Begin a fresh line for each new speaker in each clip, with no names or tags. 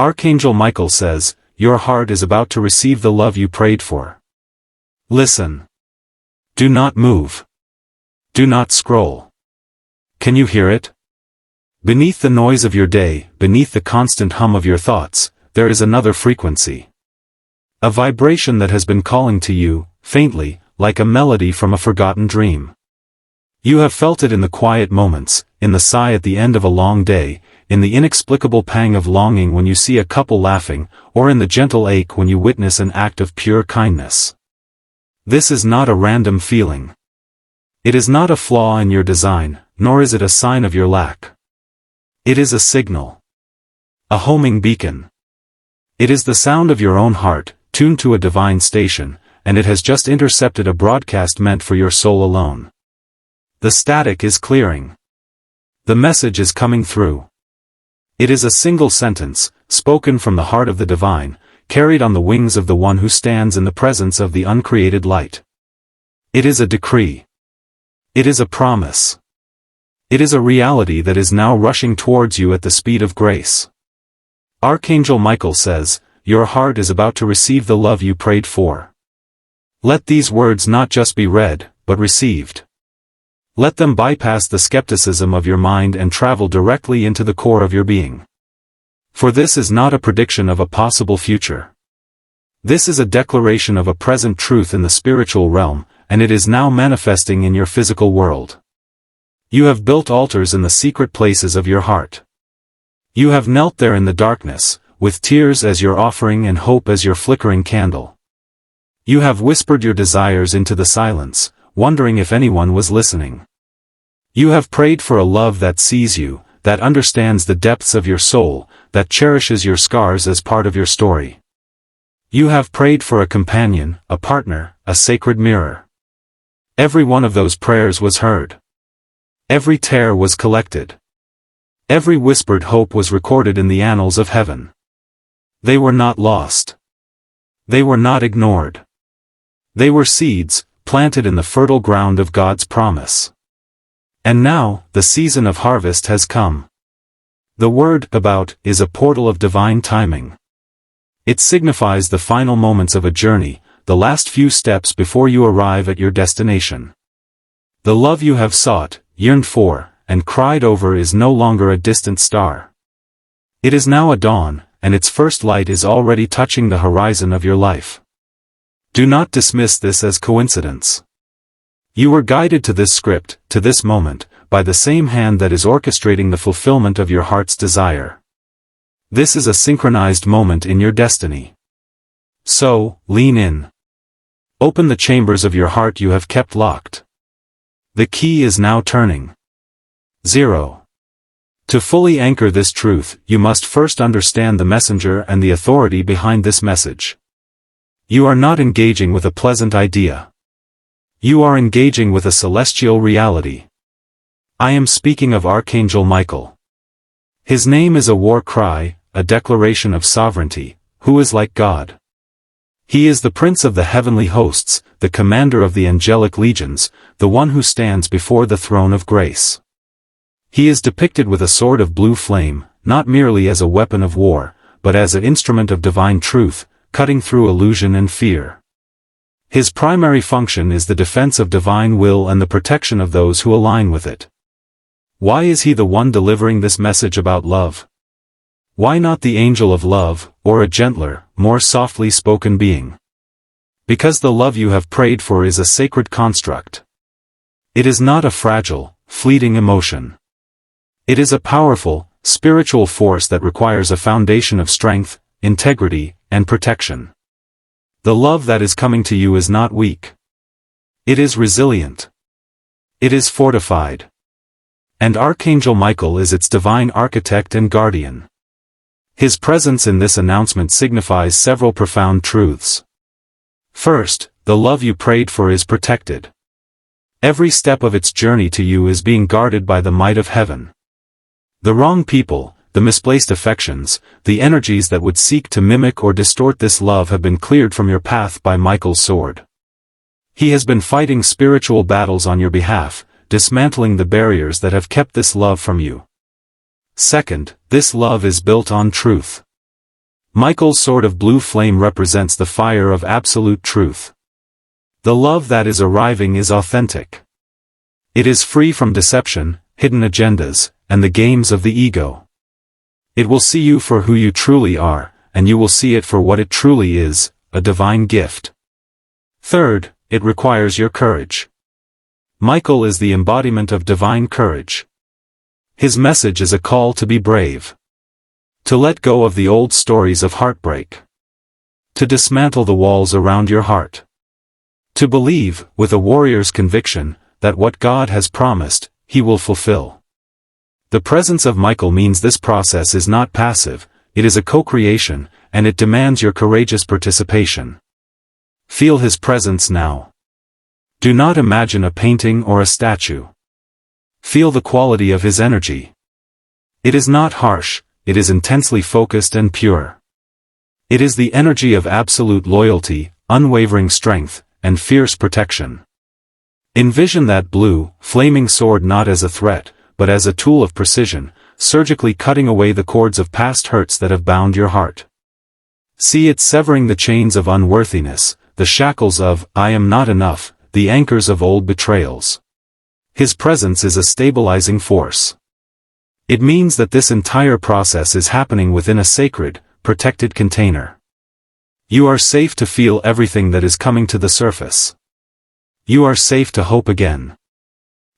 Archangel Michael says, your heart is about to receive the love you prayed for. Listen. Do not move. Do not scroll. Can you hear it? Beneath the noise of your day, beneath the constant hum of your thoughts, there is another frequency. A vibration that has been calling to you, faintly, like a melody from a forgotten dream. You have felt it in the quiet moments, in the sigh at the end of a long day, in the inexplicable pang of longing when you see a couple laughing, or in the gentle ache when you witness an act of pure kindness. This is not a random feeling. It is not a flaw in your design, nor is it a sign of your lack. It is a signal. A homing beacon. It is the sound of your own heart, tuned to a divine station, and it has just intercepted a broadcast meant for your soul alone. The static is clearing. The message is coming through. It is a single sentence, spoken from the heart of the divine, carried on the wings of the one who stands in the presence of the uncreated light. It is a decree. It is a promise. It is a reality that is now rushing towards you at the speed of grace. Archangel Michael says, your heart is about to receive the love you prayed for. Let these words not just be read, but received. Let them bypass the skepticism of your mind and travel directly into the core of your being. For this is not a prediction of a possible future. This is a declaration of a present truth in the spiritual realm, and it is now manifesting in your physical world. You have built altars in the secret places of your heart. You have knelt there in the darkness, with tears as your offering and hope as your flickering candle. You have whispered your desires into the silence, wondering if anyone was listening. You have prayed for a love that sees you, that understands the depths of your soul, that cherishes your scars as part of your story. You have prayed for a companion, a partner, a sacred mirror. Every one of those prayers was heard. Every tear was collected. Every whispered hope was recorded in the annals of heaven. They were not lost. They were not ignored. They were seeds, planted in the fertile ground of God's promise. And now, the season of harvest has come. The word "about" is a portal of divine timing. It signifies the final moments of a journey, the last few steps before you arrive at your destination. The love you have sought, yearned for, and cried over is no longer a distant star. It is now a dawn, and its first light is already touching the horizon of your life. Do not dismiss this as coincidence. You were guided to this script, to this moment, by the same hand that is orchestrating the fulfillment of your heart's desire. This is a synchronized moment in your destiny. So, lean in. Open the chambers of your heart you have kept locked. The key is now turning. 0. To fully anchor this truth, you must first understand the messenger and the authority behind this message. You are not engaging with a pleasant idea. You are engaging with a celestial reality. I am speaking of Archangel Michael. His name is a war cry, a declaration of sovereignty, who is like God. He is the prince of the heavenly hosts, the commander of the angelic legions, the one who stands before the throne of grace. He is depicted with a sword of blue flame, not merely as a weapon of war, but as an instrument of divine truth, cutting through illusion and fear. His primary function is the defense of divine will and the protection of those who align with it. Why is he the one delivering this message about love? Why not the angel of love, or a gentler, more softly spoken being? Because the love you have prayed for is a sacred construct. It is not a fragile, fleeting emotion. It is a powerful, spiritual force that requires a foundation of strength, integrity, and protection. The love that is coming to you is not weak. It is resilient. It is fortified. And Archangel Michael is its divine architect and guardian. His presence in this announcement signifies several profound truths. First, the love you prayed for is protected. Every step of its journey to you is being guarded by the might of heaven. The wrong people, the misplaced affections, the energies that would seek to mimic or distort this love have been cleared from your path by Michael's sword. He has been fighting spiritual battles on your behalf, dismantling the barriers that have kept this love from you. Second, this love is built on truth. Michael's sword of blue flame represents the fire of absolute truth. The love that is arriving is authentic. It is free from deception, hidden agendas, and the games of the ego. It will see you for who you truly are, and you will see it for what it truly is, a divine gift. Third, it requires your courage. Michael is the embodiment of divine courage. His message is a call to be brave. To let go of the old stories of heartbreak. To dismantle the walls around your heart. To believe, with a warrior's conviction, that what God has promised, He will fulfill. The presence of Michael means this process is not passive, it is a co-creation, and it demands your courageous participation. Feel His presence now. Do not imagine a painting or a statue. Feel the quality of His energy. It is not harsh, it is intensely focused and pure. It is the energy of absolute loyalty, unwavering strength, and fierce protection. Envision that blue, flaming sword not as a threat, but as a tool of precision, surgically cutting away the cords of past hurts that have bound your heart. See it severing the chains of unworthiness, the shackles of, I am not enough, the anchors of old betrayals. His presence is a stabilizing force. It means that this entire process is happening within a sacred, protected container. You are safe to feel everything that is coming to the surface. You are safe to hope again.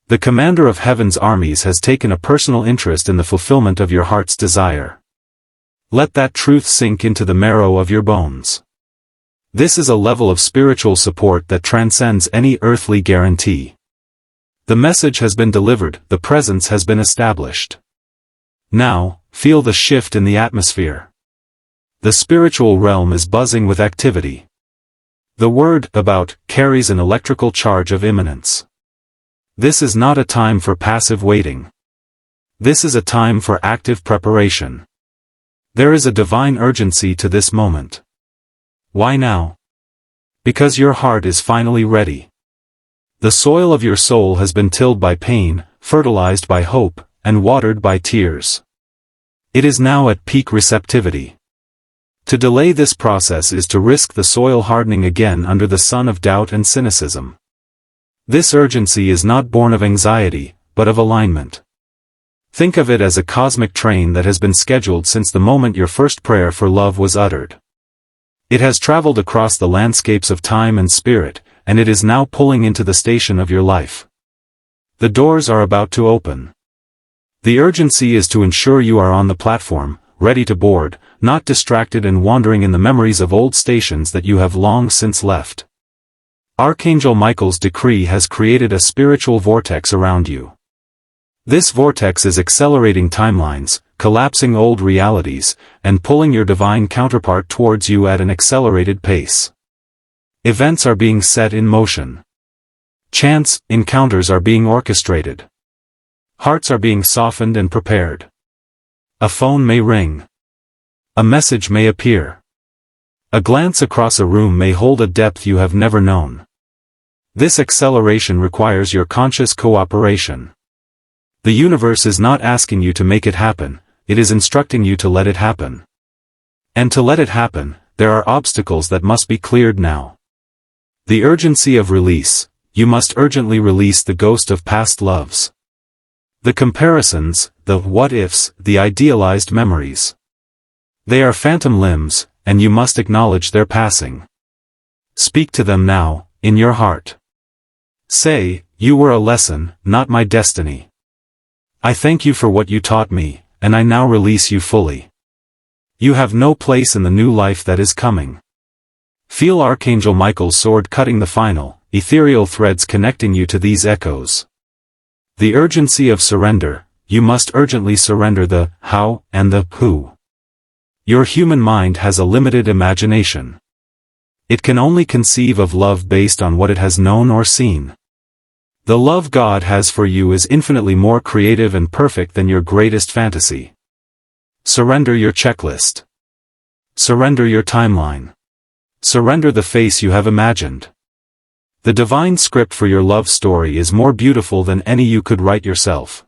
The commander of heaven's armies has taken a personal interest in the fulfillment of your heart's desire. Let that truth sink into the marrow of your bones. This is a level of spiritual support that transcends any earthly guarantee. The message has been delivered, the presence has been established. Now, feel the shift in the atmosphere. The spiritual realm is buzzing with activity. The word about carries an electrical charge of imminence. This is not a time for passive waiting. This is a time for active preparation. There is a divine urgency to this moment. Why now? Because your heart is finally ready. The soil of your soul has been tilled by pain, fertilized by hope, and watered by tears. It is now at peak receptivity. To delay this process is to risk the soil hardening again under the sun of doubt and cynicism. This urgency is not born of anxiety, but of alignment. Think of it as a cosmic train that has been scheduled since the moment your first prayer for love was uttered. It has traveled across the landscapes of time and spirit, and it is now pulling into the station of your life. The doors are about to open. The urgency is to ensure you are on the platform, ready to board, not distracted and wandering in the memories of old stations that you have long since left. Archangel Michael's decree has created a spiritual vortex around you. This vortex is accelerating timelines, collapsing old realities, and pulling your divine counterpart towards you at an accelerated pace. Events are being set in motion. Chance encounters are being orchestrated. Hearts are being softened and prepared. A phone may ring. A message may appear. A glance across a room may hold a depth you have never known. This acceleration requires your conscious cooperation. The universe is not asking you to make it happen, it is instructing you to let it happen. And to let it happen, there are obstacles that must be cleared now. The urgency of release, you must urgently release the ghost of past loves. The comparisons, the what-ifs, the idealized memories. They are phantom limbs, and you must acknowledge their passing. Speak to them now, in your heart. Say, you were a lesson, not my destiny. I thank you for what you taught me, and I now release you fully. You have no place in the new life that is coming. Feel Archangel Michael's sword cutting the final, ethereal threads connecting you to these echoes. The urgency of surrender, you must urgently surrender the how and the who. Your human mind has a limited imagination. It can only conceive of love based on what it has known or seen. The love God has for you is infinitely more creative and perfect than your greatest fantasy. Surrender your checklist. Surrender your timeline. Surrender the face you have imagined. The divine script for your love story is more beautiful than any you could write yourself.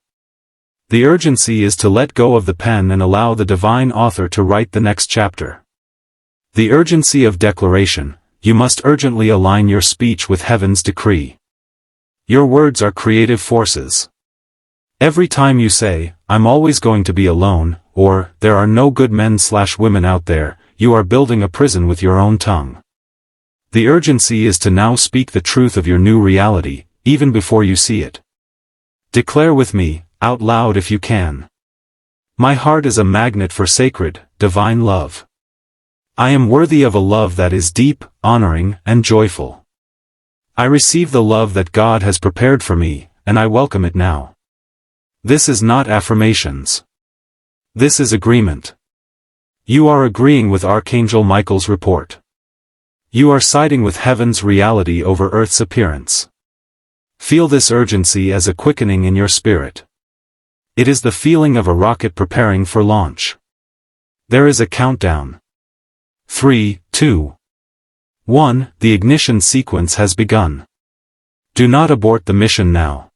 The urgency is to let go of the pen and allow the divine author to write the next chapter. The urgency of declaration: you must urgently align your speech with heaven's decree. Your words are creative forces. Every time you say, "I'm always going to be alone," or, "There are no good men/women out there," you are building a prison with your own tongue. The urgency is to now speak the truth of your new reality, even before you see it. Declare with me, out loud if you can. My heart is a magnet for sacred, divine love. I am worthy of a love that is deep, honoring, and joyful. I receive the love that God has prepared for me, and I welcome it now. This is not affirmations. This is agreement. You are agreeing with Archangel Michael's report. You are siding with heaven's reality over earth's appearance. Feel this urgency as a quickening in your spirit. It is the feeling of a rocket preparing for launch. There is a countdown. 3, 2, 1. The ignition sequence has begun. Do not abort the mission now.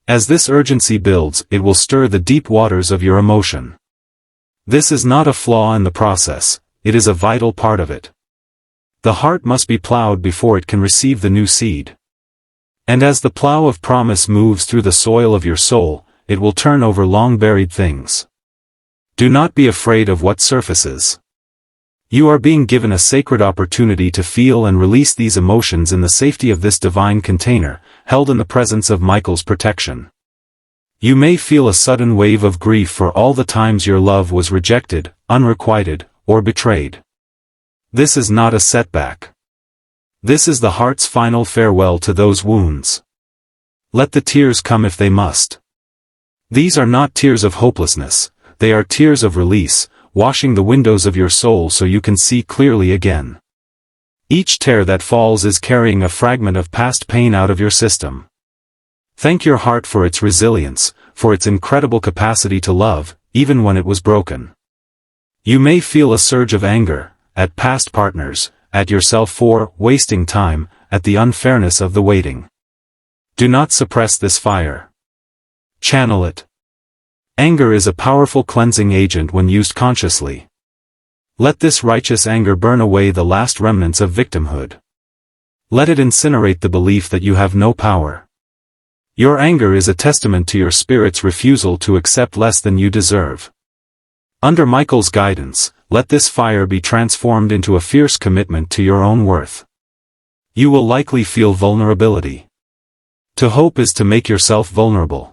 As this urgency builds, it will stir the deep waters of your emotion. This is not a flaw in the process, it is a vital part of it. The heart must be plowed before it can receive the new seed. And as the plow of promise moves through the soil of your soul, it will turn over long-buried things. Do not be afraid of what surfaces. You are being given a sacred opportunity to feel and release these emotions in the safety of this divine container, held in the presence of Michael's protection. You may feel a sudden wave of grief for all the times your love was rejected, unrequited, or betrayed. This is not a setback. This is the heart's final farewell to those wounds. Let the tears come if they must. These are not tears of hopelessness, they are tears of release, washing the windows of your soul so you can see clearly again. Each tear that falls is carrying a fragment of past pain out of your system. Thank your heart for its resilience, for its incredible capacity to love, even when it was broken. You may feel a surge of anger, at past partners, at yourself for wasting time, at the unfairness of the waiting. Do not suppress this fire. Channel it. Anger is a powerful cleansing agent when used consciously. Let this righteous anger burn away the last remnants of victimhood. Let it incinerate the belief that you have no power. Your anger is a testament to your spirit's refusal to accept less than you deserve. Under Michael's guidance, let this fire be transformed into a fierce commitment to your own worth. You will likely feel vulnerability. To hope is to make yourself vulnerable.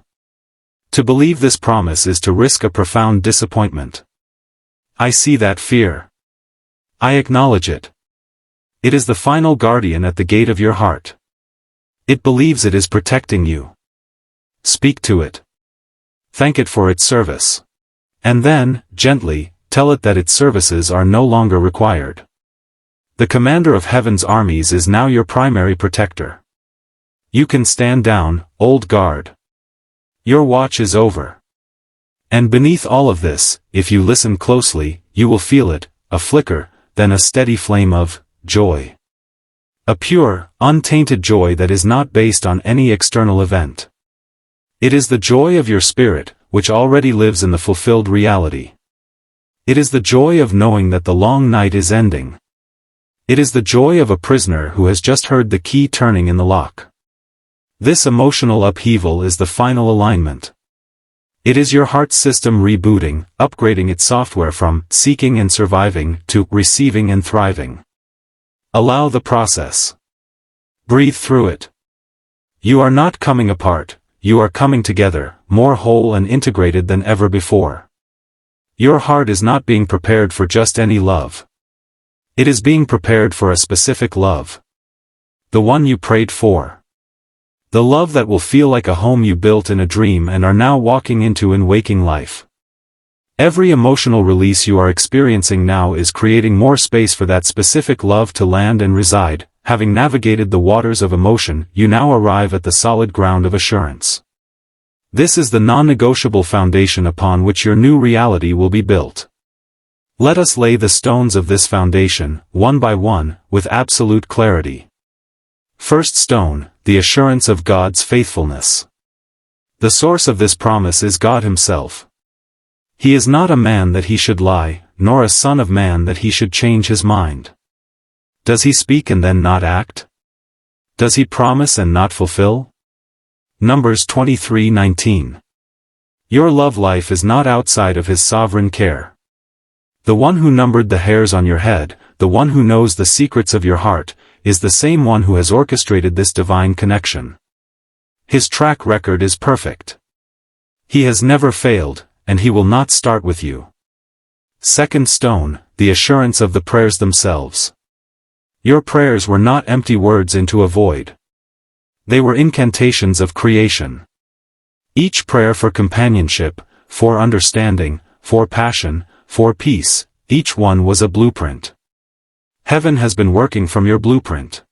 To believe this promise is to risk a profound disappointment. I see that fear. I acknowledge it. It is the final guardian at the gate of your heart. It believes it is protecting you. Speak to it. Thank it for its service. And then, gently, tell it that its services are no longer required. The commander of heaven's armies is now your primary protector. You can stand down, old guard. Your watch is over. And beneath all of this, if you listen closely, you will feel it, a flicker, then a steady flame of joy. A pure, untainted joy that is not based on any external event. It is the joy of your spirit, which already lives in the fulfilled reality. It is the joy of knowing that the long night is ending. It is the joy of a prisoner who has just heard the key turning in the lock. This emotional upheaval is the final alignment. It is your heart system rebooting, upgrading its software from seeking and surviving to receiving and thriving. Allow the process. Breathe through it. You are not coming apart, you are coming together, more whole and integrated than ever before. Your heart is not being prepared for just any love. It is being prepared for a specific love. The one you prayed for. The love that will feel like a home you built in a dream and are now walking into in waking life. Every emotional release you are experiencing now is creating more space for that specific love to land and reside. Having navigated the waters of emotion, you now arrive at the solid ground of assurance. This is the non-negotiable foundation upon which your new reality will be built. Let us lay the stones of this foundation, one by one, with absolute clarity. First stone, the assurance of God's faithfulness. The source of this promise is God Himself. He is not a man that He should lie, nor a son of man that he should change his mind. Does he speak and then not act? Does he promise and not fulfill? Numbers 23:19. Your love life is not outside of his sovereign care. The one who numbered the hairs on your head, the one who knows the secrets of your heart, is the same one who has orchestrated this divine connection. His track record is perfect. He has never failed, and he will not start with you. Second stone, the assurance of the prayers themselves. Your prayers were not empty words into a void. They were incantations of creation. Each prayer for companionship, for understanding, for passion, for peace, each one was a blueprint. Heaven has been working from your blueprint.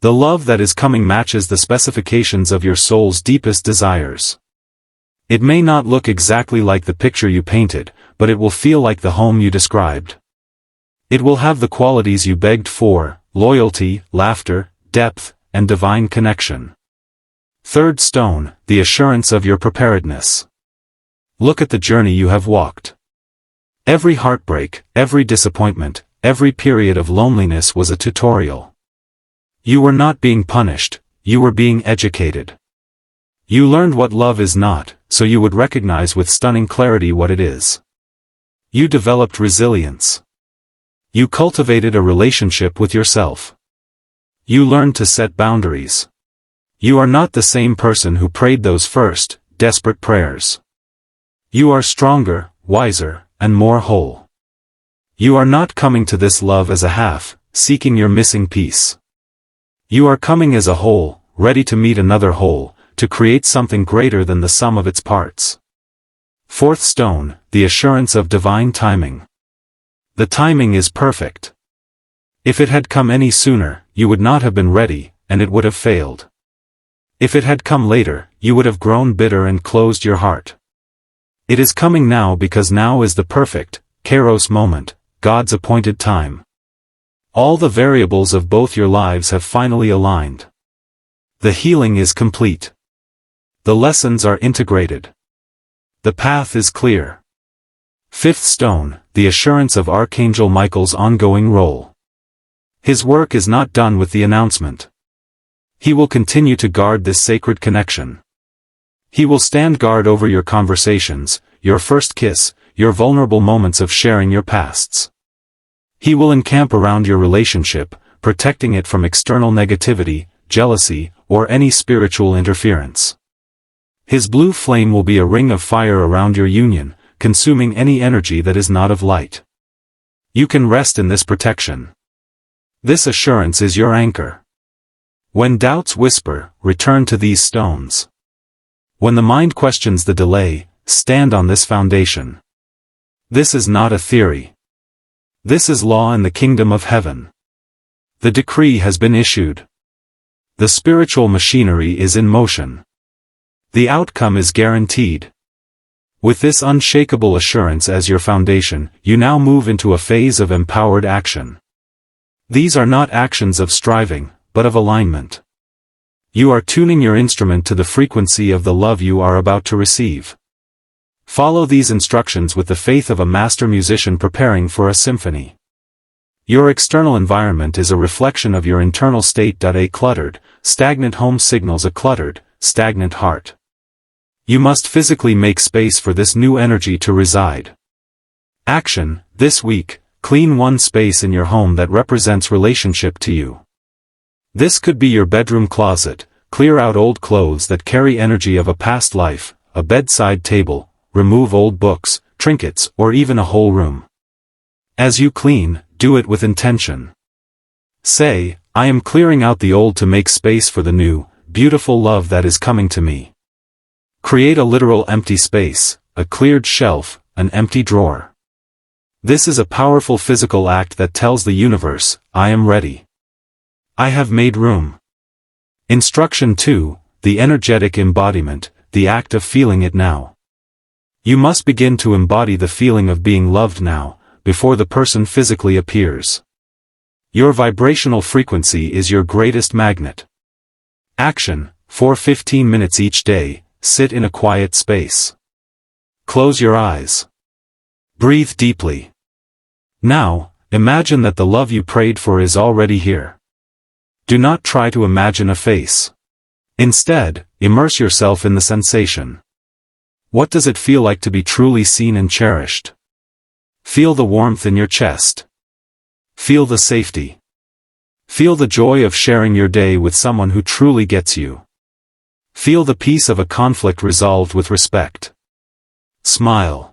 The love that is coming matches the specifications of your soul's deepest desires. It may not look exactly like the picture you painted, but it will feel like the home you described. It will have the qualities you begged for: loyalty, laughter, depth, and divine connection. Third stone, the assurance of your preparedness. Look at the journey you have walked. Every heartbreak, every disappointment, every period of loneliness was a tutorial. You were not being punished, you were being educated. You learned what love is not, so you would recognize with stunning clarity what it is. You developed resilience. You cultivated a relationship with yourself. You learned to set boundaries. You are not the same person who prayed those first, desperate prayers. You are stronger, wiser, and more whole. You are not coming to this love as a half, seeking your missing piece. You are coming as a whole, ready to meet another whole, to create something greater than the sum of its parts. Fourth stone, the assurance of divine timing. The timing is perfect. If it had come any sooner, you would not have been ready, and it would have failed. If it had come later, you would have grown bitter and closed your heart. It is coming now because now is the perfect, kairos moment, God's appointed time. All the variables of both your lives have finally aligned. The healing is complete. The lessons are integrated. The path is clear. Fifth stone, the assurance of Archangel Michael's ongoing role. His work is not done with the announcement. He will continue to guard this sacred connection. He will stand guard over your conversations, your first kiss, your vulnerable moments of sharing your pasts. He will encamp around your relationship, protecting it from external negativity, jealousy, or any spiritual interference. His blue flame will be a ring of fire around your union, consuming any energy that is not of light. You can rest in this protection. This assurance is your anchor. When doubts whisper, return to these stones. When the mind questions the delay, stand on this foundation. This is not a theory. This is law in the kingdom of heaven. The decree has been issued. The spiritual machinery is in motion. The outcome is guaranteed. With this unshakable assurance as your foundation, you now move into a phase of empowered action. These are not actions of striving, but of alignment. You are tuning your instrument to the frequency of the love you are about to receive. Follow these instructions with the faith of a master musician preparing for a symphony. Your external environment is a reflection of your internal state. A cluttered, stagnant home signals a cluttered, stagnant heart. You must physically make space for this new energy to reside. Action, this week, clean one space in your home that represents relationship to you. This could be your bedroom closet. Clear out old clothes that carry energy of a past life, a bedside table, remove old books, trinkets, or even a whole room. As you clean, do it with intention. Say, I am clearing out the old to make space for the new, beautiful love that is coming to me. Create a literal empty space, a cleared shelf, an empty drawer. This is a powerful physical act that tells the universe, I am ready. I have made room. Instruction 2, the energetic embodiment, the act of feeling it now. You must begin to embody the feeling of being loved now, before the person physically appears. Your vibrational frequency is your greatest magnet. Action, for 15 minutes each day, sit in a quiet space. Close your eyes. Breathe deeply. Now, imagine that the love you prayed for is already here. Do not try to imagine a face. Instead, immerse yourself in the sensation. What does it feel like to be truly seen and cherished? Feel the warmth in your chest. Feel the safety. Feel the joy of sharing your day with someone who truly gets you. Feel the peace of a conflict resolved with respect. Smile.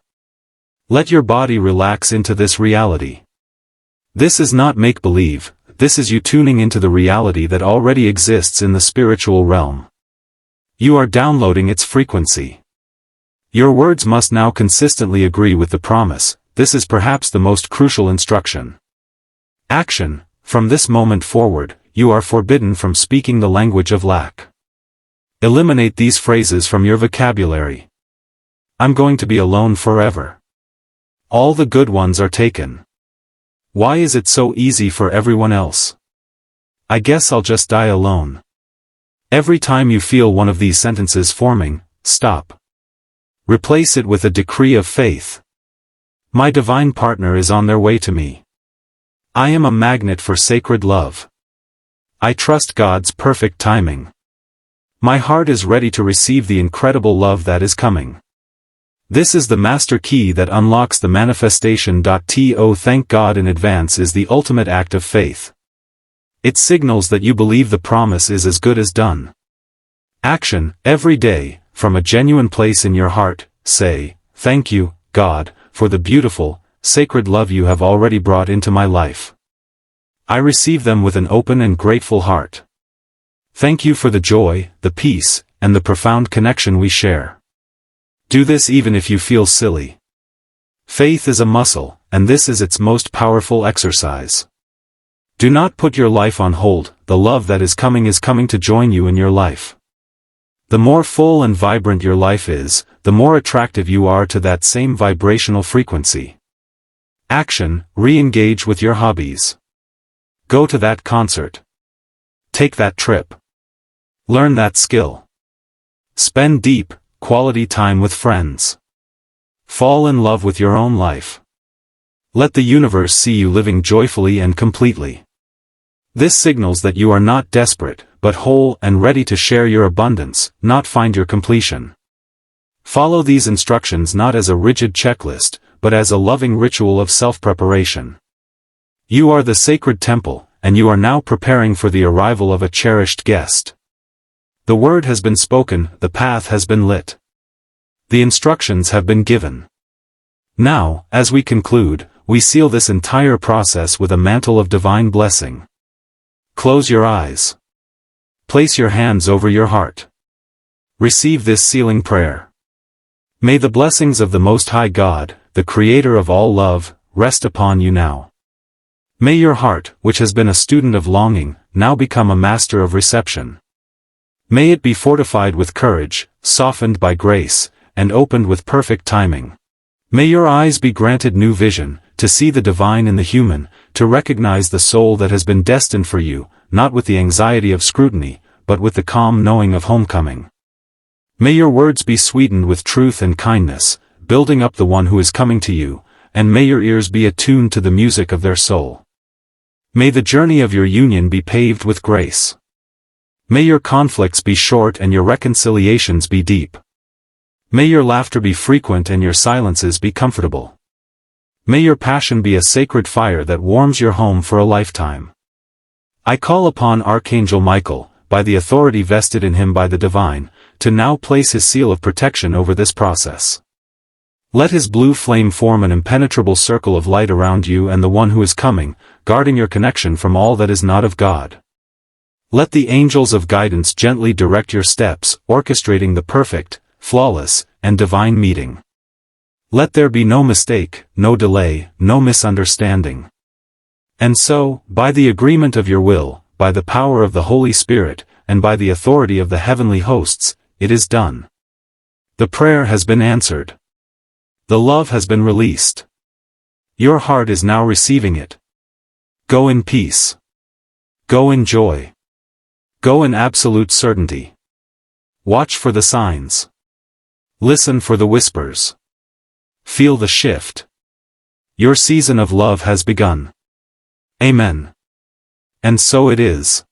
Let your body relax into this reality. This is not make-believe, this is you tuning into the reality that already exists in the spiritual realm. You are downloading its frequency. Your words must now consistently agree with the promise. This is perhaps the most crucial instruction. Action. From this moment forward, you are forbidden from speaking the language of lack. Eliminate these phrases from your vocabulary. I'm going to be alone forever. All the good ones are taken. Why is it so easy for everyone else? I guess I'll just die alone. Every time you feel one of these sentences forming, stop. Replace it with a decree of faith. My divine partner is on their way to me. I am a magnet for sacred love. I trust God's perfect timing. My heart is ready to receive the incredible love that is coming. This is the master key that unlocks the manifestation. To thank God in advance is the ultimate act of faith. It signals that you believe the promise is as good as done. Action. Every day, from a genuine place in your heart, say, "Thank you, God, for the beautiful, sacred love you have already brought into my life. I receive them with an open and grateful heart. Thank you for the joy, the peace, and the profound connection we share." Do this even if you feel silly. Faith is a muscle, and this is its most powerful exercise. Do not put your life on hold. The love that is coming to join you in your life. The more full and vibrant your life is, the more attractive you are to that same vibrational frequency. Action. Re-engage with your hobbies. Go to that concert. Take that trip. Learn that skill. Spend deep, quality time with friends. Fall in love with your own life. Let the universe see you living joyfully and completely. This signals that you are not desperate, but whole and ready to share your abundance, not find your completion. Follow these instructions not as a rigid checklist, but as a loving ritual of self-preparation. You are the sacred temple, and you are now preparing for the arrival of a cherished guest. The word has been spoken, the path has been lit. The instructions have been given. Now, as we conclude, we seal this entire process with a mantle of divine blessing. Close your eyes. Place your hands over your heart. Receive this sealing prayer. May the blessings of the Most High God, the Creator of all love, rest upon you now. May your heart, which has been a student of longing, now become a master of reception. May it be fortified with courage, softened by grace, and opened with perfect timing. May your eyes be granted new vision, to see the divine in the human, to recognize the soul that has been destined for you, not with the anxiety of scrutiny, but with the calm knowing of homecoming. May your words be sweetened with truth and kindness, building up the one who is coming to you, and may your ears be attuned to the music of their soul. May the journey of your union be paved with grace. May your conflicts be short and your reconciliations be deep. May your laughter be frequent and your silences be comfortable. May your passion be a sacred fire that warms your home for a lifetime. I call upon Archangel Michael, by the authority vested in him by the divine, to now place his seal of protection over this process. Let his blue flame form an impenetrable circle of light around you and the one who is coming, guarding your connection from all that is not of God. Let the angels of guidance gently direct your steps, orchestrating the perfect, flawless, and divine meeting. Let there be no mistake, no delay, no misunderstanding. And so, by the agreement of your will, by the power of the Holy Spirit, and by the authority of the heavenly hosts, it is done. The prayer has been answered. The love has been released. Your heart is now receiving it. Go in peace. Go in joy. Go in absolute certainty. Watch for the signs. Listen for the whispers. Feel the shift. Your season of love has begun. Amen. And so it is.